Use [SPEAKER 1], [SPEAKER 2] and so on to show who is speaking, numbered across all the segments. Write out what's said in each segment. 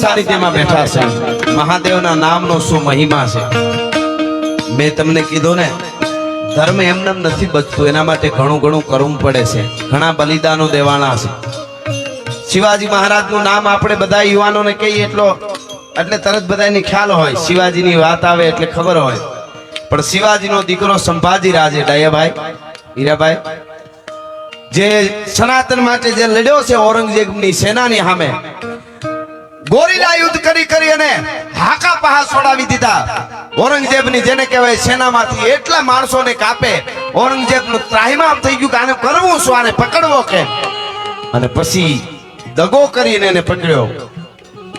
[SPEAKER 1] સાનિધ્યમાં બેઠા છે મહાદેવના નામનો શું મહિમા છે મેં તમને કીધું ને ધર્મ એમને નથી બચતું એના માટે ઘણું ઘણું કરવું પડે છે ઘણા બલિદાનો દેવાના છે શિવાજી મહારાજનું નામ આપણે બધા યુવાનોને કહીએ એટલે તરત બધાને ખ્યાલ હોય શિવાજીની વાત આવે એટલે ખબર હોય પણ શિવાજીનો દીકરો સંભાજી રાજે ડાયાભાઈ હીરાભાઈ જે સનાતન માટે જે લડ્યો છે ઔરંગઝેબની સેનાની સામે ગોરીલા યુદ્ધ કરી અને હાકા પહા છોડાવી દીધા ઔરંગઝેબની જેને કહેવાય સેનામાંથી એટલા માણસોને કાપે ઔરંગઝેબનું ત્રાહિમામ થઈ ગયું કે આને કરવું શું આને પકડવો કેમ અને પછી દગો કરીને એને પકડ્યો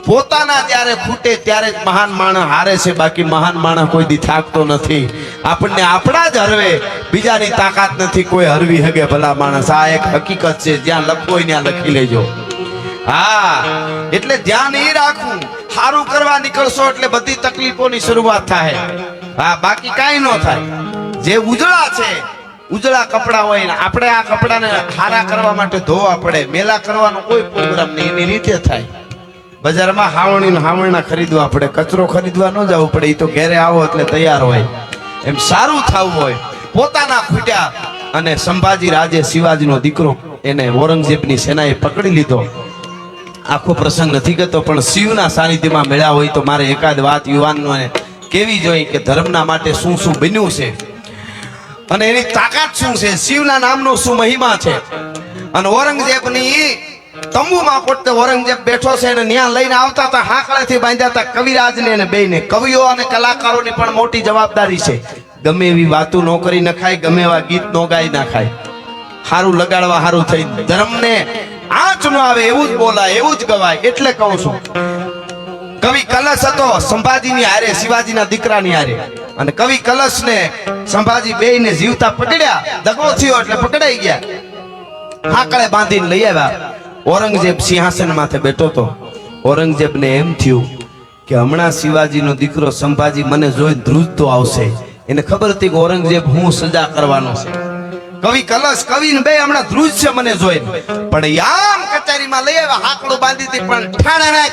[SPEAKER 1] પોતાના જ્યારે ફૂટે ત્યારે જ મહાન માણસ હારે છે બાકી મહાન માણસ કોઈ દી થાકતો નથી આપણને આપણા જ હરવે બીજાની તાકાત નથી કોઈ હરવી હગે ભલા માણસ આ એક હકીકત છે જ્યાં લખવું હોય ત્યાં લખી લેજો હા એટલે ધ્યાન એ રાખવું સારું કરવા નીકળશો એટલે બધી તકલીફોની શરૂઆત થાય હા બાકી કાંઈ ન થાય જે ઉજળા છે ઉજળા કપડા હોય ને આપણે આ કપડાને સારા કરવા માટે ધોવા પડે મેલા કરવાનો કોઈ પ્રોગ્રામ નહીં એની રીતે થાય બજારમાં હાવણા ખરીદવા પડે કચરો ખરીદવા ન જવું પડે એ તો ઘરે આવો એટલે તૈયાર હોય એમ સારું થવું હોય પોતાના ખૂટ્યા અને સંભાજી રાજે શિવાજીનો દીકરો એને ઔરંગઝેબની સેનાએ પકડી લીધો આખો પ્રસંગ નથી કરતો પણ શિવના સાનિધ્યમાં મળ્યા હોય તો મારે એકાદ વાત યુવાનોને કેવી જોઈએ કે ધર્મના માટે શું શું બન્યું છે અને એની તાકાત શું છે શિવના નામનો શું મહિમા છે અને ઔરંગઝેબની તંબુમાં પોતે ઔરંગઝેબ બેઠો છે અને ન્યા લઈને આવતા હતા હાંકળેથી બાંધ્યા હતા કવિરાજને અને બેયને કવિઓ અને કલાકારોની પણ મોટી જવાબદારી છે ગમે એવી વાતો ન કરી નખાય ગમે એવા ગીત ન ગાઈ નાખાય સારું લગાડવા સારું થઈ ધર્મને આંચ ન આવે એવું જ બોલાય એવું જ ગવાય એટલે કહું છું કવિ કલશ હતો સંભાજીની હારે શિવાજીના દીકરાની હારે અને કવિ કલશને સંભાજી બેયને જીવતા પકડ્યા દગો થયો એટલે પકડાઈ ગયા હાંકળે બાંધીને લઈ આવ્યા ઔરંગઝેબ સિંહાસન માથે બેઠો તો ઔરંગઝેબને એમ થયું કે હમણાં શિવાજીનો દીકરો સંભાજી મને જોઈ ધ્રુજતો આવશે એને ખબર હતી કે ઔરંગઝેબ હું સજા કરવાનો છે કવિ કલશ કવિને બે હમણાં ધ્રુજ છે મને જોઈ પણ યામ કચેરીમાં લઈ આવ્યા હાકડું બાંધી હતી પણ ઠાણાક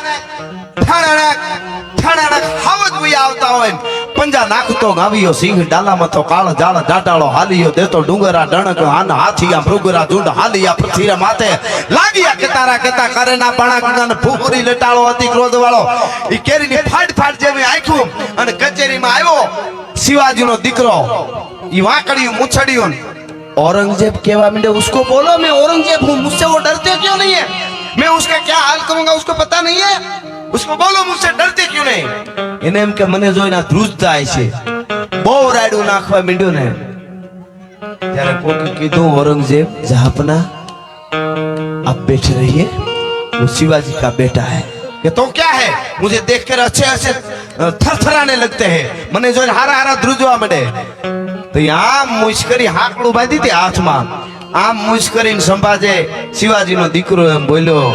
[SPEAKER 1] હાવ જ ભૂયા આવતા હોય પંજા નાખતો ગાવ્યો સિંહ ડાલામાં તો કાળ જાળ જાટાળો હાલિયો દેતો ડુંગરા ડણક આન હાથિયા મૃગરા ઝુંડ હાલિયા પૃથ્વીરા માથે લાગિયા કેતારા કેતા કરે ના પાણા કુંડાને ફૂફરી લેટાળો અતિ ક્રોધ વાળો ઈ કેરીની ફાટ જેવી આંખ્યું અને કચેરીમાં આવ્યો શિવાજીનો દીકરો ઈ વાંકડિયું મૂછડિયું औरंगजेब कहवा मिले उसको बोलो मैं औरंगजेब हूँ मुझसे वो डरते क्यों नहीं है मैं उसका क्या हाल करूंगा उसको पता नहीं है उसको बोलो मुझसे डरते क्यों नहीं એને એમ કે મને જોઈને ધ્રુજતા છે બહુ રાડું નાખવા માંડ્યું ને ત્યારે કોકે કીધું औरंगजेब જહાપના आप बैठे रहिए वो शिवाजी का बेटा है कि तो क्या है मुझे देखकर अच्छे अच्छे थरथराने लगते हैं મને જોઈને હારા હારા ધ્રુજવા માંડે તો આમ મુશ્કરી હાકડું બાંધી હતી હાથમાં આમ મુશ્કરીને સંભાજે શિવાજીનો દીકરો એમ બોલ્યો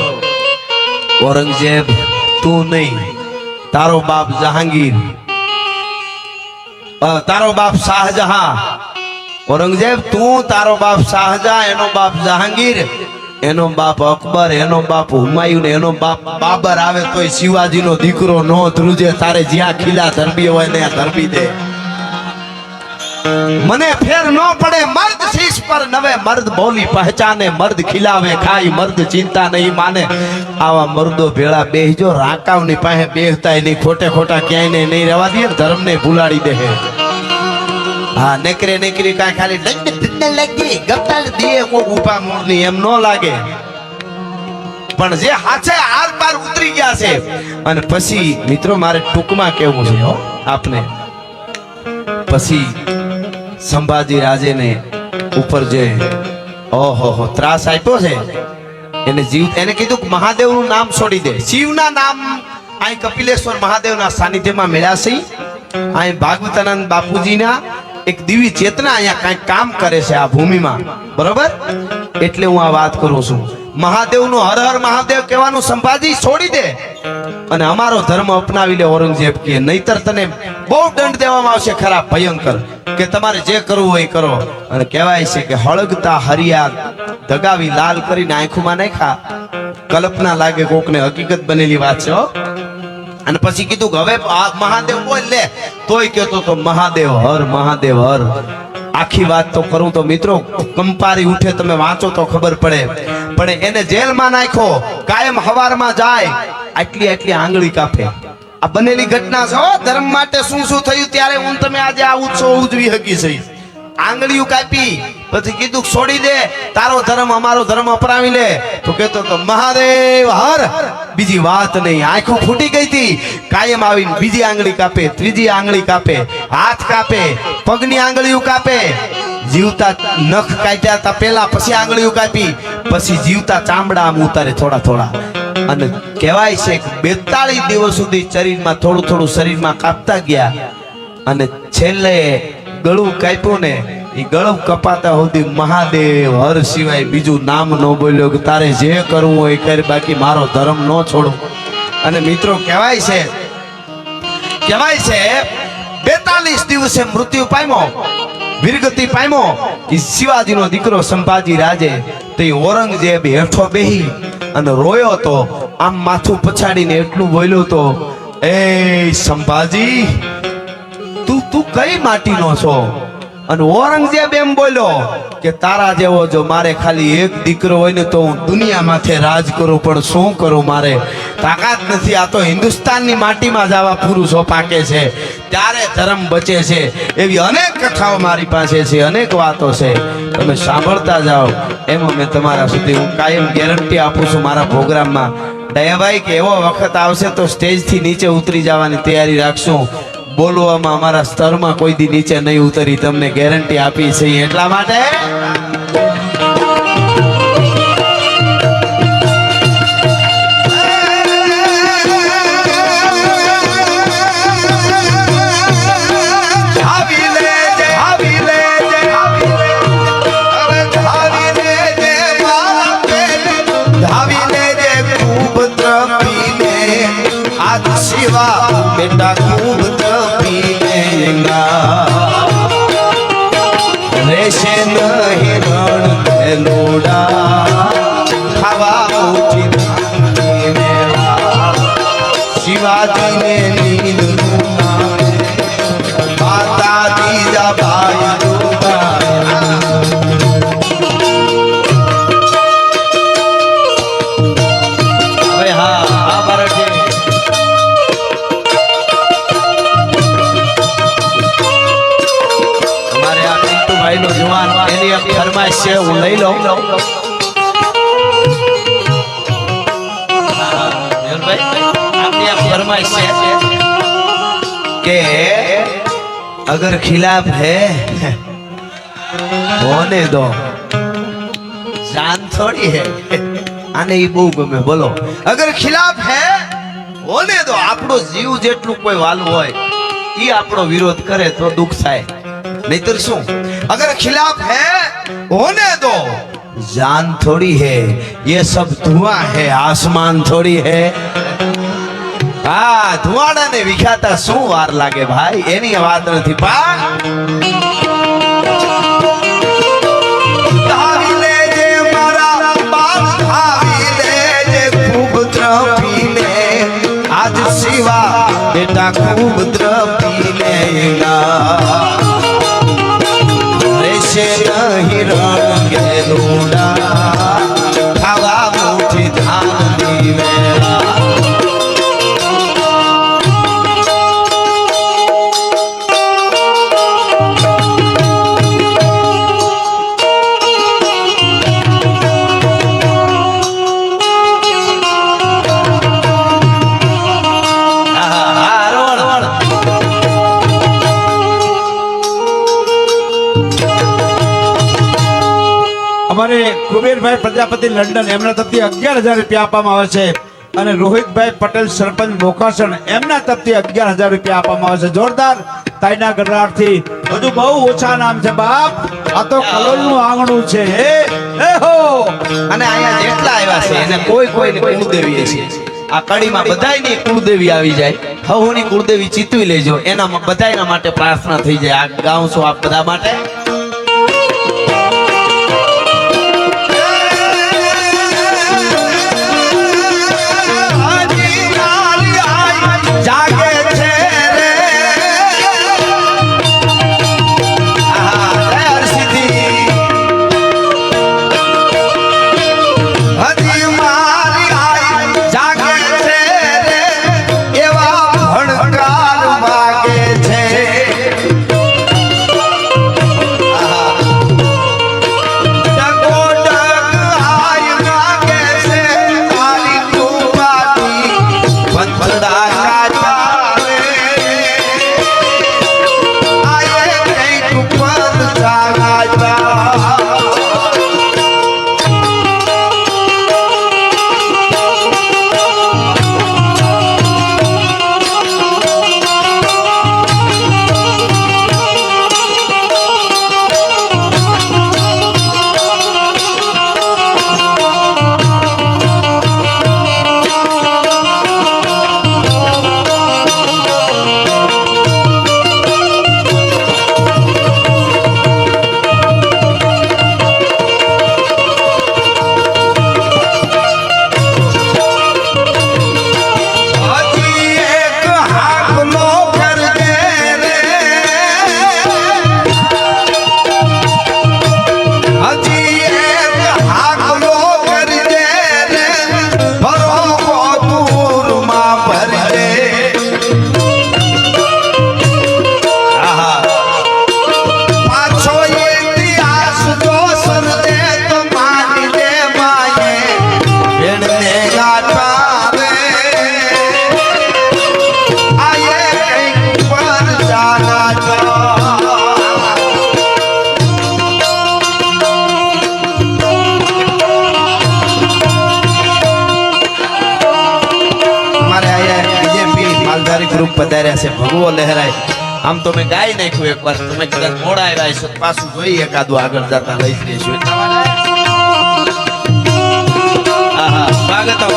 [SPEAKER 1] औरंगजेब તું નહીં તારો બાપ જહાંગીર તારો બાપ શાહજહાં औरंगजेब તું તારો બાપ શાહજહાં એનો બાપ જહાંગીર એનો બાપ અકબર એનો બાપ હુમાયુન એનો બાપ બાબર આવે તોય શિવાજીનો દીકરો નો ધ્રુજે તારે જ્યાં ખીલા ધરબી હોય ને ધરબી દે મને ફેર ન પડે મર્દ શીશ પર નવે મર્દ બોલી પહેચાને મર્દ ખિલાવે ખાઈ મર્દ ચિંતા નહીં માને આવા મર્દો ભેળા બેહજો રાકાવની પાસે બેહતાય નહીં ખોટા ક્યાંય નહીં રહેવા દે ધર્મને ભૂલાડી દે હા નેકરી કાંઈ ખાલી લાગી ગપ્પા દે કોઈ ઉભા મૂળની એમ ન લાગે પણ જે હાથે આર પાર ઉતરી ગયા છે અને પછી મિત્રો મારે ટૂંકમાં કેવું છે હો આપને પછી સંભાજી રાજે ને ઉપર જે ઓહો ત્રાસ આપ્યો છે એને એને કીધું કે મહાદેવનું નામ છોડી દે શિવના નામ અહીં કપિલેશ્વર મહાદેવના સાનિધ્યમાં મળ્યા છે અહીં ભાગવતાનંદ બાપુજીના એક દિવ્ય ચેતના અહીંયા કઈ કામ કરે છે આ ભૂમિમાં બરોબર એટલે હું આ વાત કરું છું મહાદેવનું હર હર મહાદેવ કહેવાનું સંભાજી છોડી દે અને અમારો ધર્મ અપનાવી લે औरंगजेब કે નહીતર તને બહુ દંડ દેવામાં આવશે ખરા ભયંકર કે તમારે જે કરવું હોય કરો અને કહેવાય છે કે હળગતા હરિયા દગાવી લાલ કરીને આંખોમાં નાખ્યા કલ્પના લાગે કોકને હકીકત બનેલી વાત છે અને પછી કીધું કે હવે આ મહાદેવ બોલ લે, તોય કહેતો તો મહાદેવ હર મહાદેવ હર. આખી વાત તો કરું તો મિત્રો કંપારી ઉઠે, તમે વાંચો તો ખબર પડે. પણ એને જેલમાં નાખ્યો, કાયમ હવારમાં જાય, આટલી આટલી આંગળી કાપે. આ બનેલી ઘટના છે હો. ધર્મ માટે શું શું થયું ત્યારે હું તમે આજે આ ઉત્સવ ઉજવી શકી છે. આંગળીઓ કાપી, પછી કીધું છોડી દે, તારો ધર્મ અમારો ધર્મ અપનાવી લે. તો કેતો તો મહાદેવ હર. બીજી વાત નહીં, આંખો ફૂટી ગઈ હતી. કાયમ આવીને બીજી આંગળી કાપે, ત્રીજી આંગળી કાપે, હાથ કાપે, પગની આંગળીઓ કાપે. જીવતા નખ કાઢ્યા હતા પેલા, પછી આંગળીઓ કાપી, પછી જીવતા ચામડા આમ ઉતારે થોડા થોડા. અને કહેવાય છે કે 42 દિવસ સુધી શરીરમાં થોડું થોડું શરીરમાં કાપતા ગયા. અને છેલ્લે ગળું કાપ્યું ને, એ ગળું કપાતા સુધી મહાદેવ હર સિવાય બીજું નામ ન બોલ્યો કે તારે જે કરવું હોય કર, બાકી મારો ધર્મ ન છોડું. અને મિત્રો કહેવાય છે 42 દિવસે મૃત્યુ પામ્યો, વીરગતિ પામ્યો. એ શિવાજીનો દીકરો સંભાજી રાજે તો એ ઔરંગઝેબ હેઠો બેહી અને રોયો તો, આમ માથું પછાડીને એટલું બોલ્યો તો, એ સંભાજી તું કઈ માટીનો છો? અને ઔરંગઝેબ એમ બોલ્યો કે તારા જેવો જો મારે ખાલી એક દીકરો હોય ને તો હું દુનિયા માથે રાજ કરું, પણ શું કરું, મારે તાકાત નથી. આ તો હિન્દુસ્તાનની માટીમાં જ આવા પુરુષો પાકે છે, ત્યારે ધર્મ બચે છે. એવી અનેક કથાઓ મારી પાસે છે, અનેક વાતો છે, તમે સાંભળતા જાઓ. એમાં મેં તમારા સુધી હું કાયમ ગેરંટી આપું છું મારા પ્રોગ્રામમાં. દયાભાઈ કે એવો વખત આવશે તો સ્ટેજથી નીચે ઉતરી જવાની તૈયારી રાખશું. બોલવામાં અમારા સ્તરમાં કોઈ દી નીચે નહીં ઉતરી, તમને ગેરંટી આપી છે. એટલા માટે બેટા ખૂબ રહેશે નહીં રણ લોડા ખાવા શિવાજીને નીંદ માતા દીજા ભાઈ હવે હા આ બાળક જુવાન એની એક ફરમાઈશ છે, હું લઈ લઉં. આપની એક ફરમાઈશ છે કે અગર ખિલાફ है होने दो, जान थोड़ी है. આને ઈ બહુ ગમે. બોલો, અગર ખિલાફ है होने दो. આપણો જીવ જેટલું કોઈ વાલું હોય ઈ આપણો વિરોધ કરે તો દુઃખ થાય, નહીતર શું? अगर खिलाफ है होने दो, जान थोड़ी है, ये सब धुआं है, आसमान थोड़ी है. હા, ધુવાડાને વિખાતા શું વાર લાગે ભાઈ, એની વાત નથી. પણ ધાવી લેજે મારા બાપ, ધાવી લેજે ખૂબ દ્રપીને, આજ શિવા બેટા ખૂબ દ્રપીને નહીં રણ ગેલુડા ખાવા મુઠી ધાન દીવેલા.
[SPEAKER 2] અમારે કુબેરભાઈ પ્રજાપતિ લંડન એમના તરફથી 11,000 રૂપિયા આપવામાં આવે છે, અને રોહિતભાઈ પટેલ સરપંચ મોકાસણ એમના તરફથી 11,000 રૂપિયા આપવામાં આવે છે. જોરદાર તાઈના ગઢડાથી. હજુ બહુ ઓછા નામ છે બાપ, આ તો કલોલનું આંગણું છે. હે હો.
[SPEAKER 1] અને અહીંયા જેટલા આવ્યા છે એને કોઈ કોઈને કુળદેવી છે. આ કડીમાં બધાયની કુળદેવી આવી જાય, હવની કુળદેવી ચિતવી લેજો. એના બધાયના માટે પ્રાર્થના થઈ જાય. આ ગાઉં છું આપ બધા માટે. ગ્રુપ પધાર્યા છે ભગવો લહેરાય. આમ તો મેં ગાઈ નાખ્યું એકવાર, તમે કદાચ મોડા આવ્યા હશો તો પાછું જોઈએ એકાદું આગળ જતા લઈ જઈશું. આહા, સ્વાગતમ.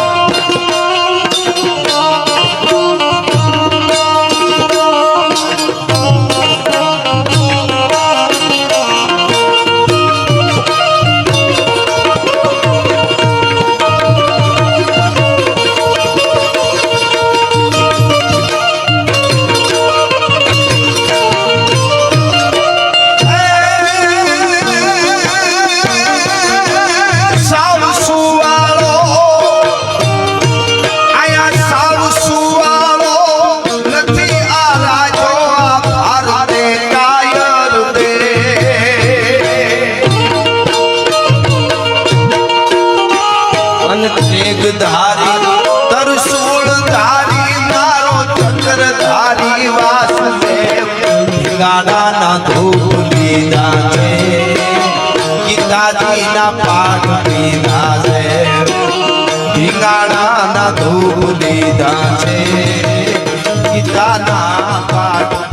[SPEAKER 1] ધારી તરસોળ ધારી મારો ચક્ર ધારી વાસુદેવ ગાડાના ધૂપ લીધા છે, ગીતાજીના પાઠ લીધા છે, ભીંગાડાના ધૂપ લીધા છે, ગીતાના પાઠ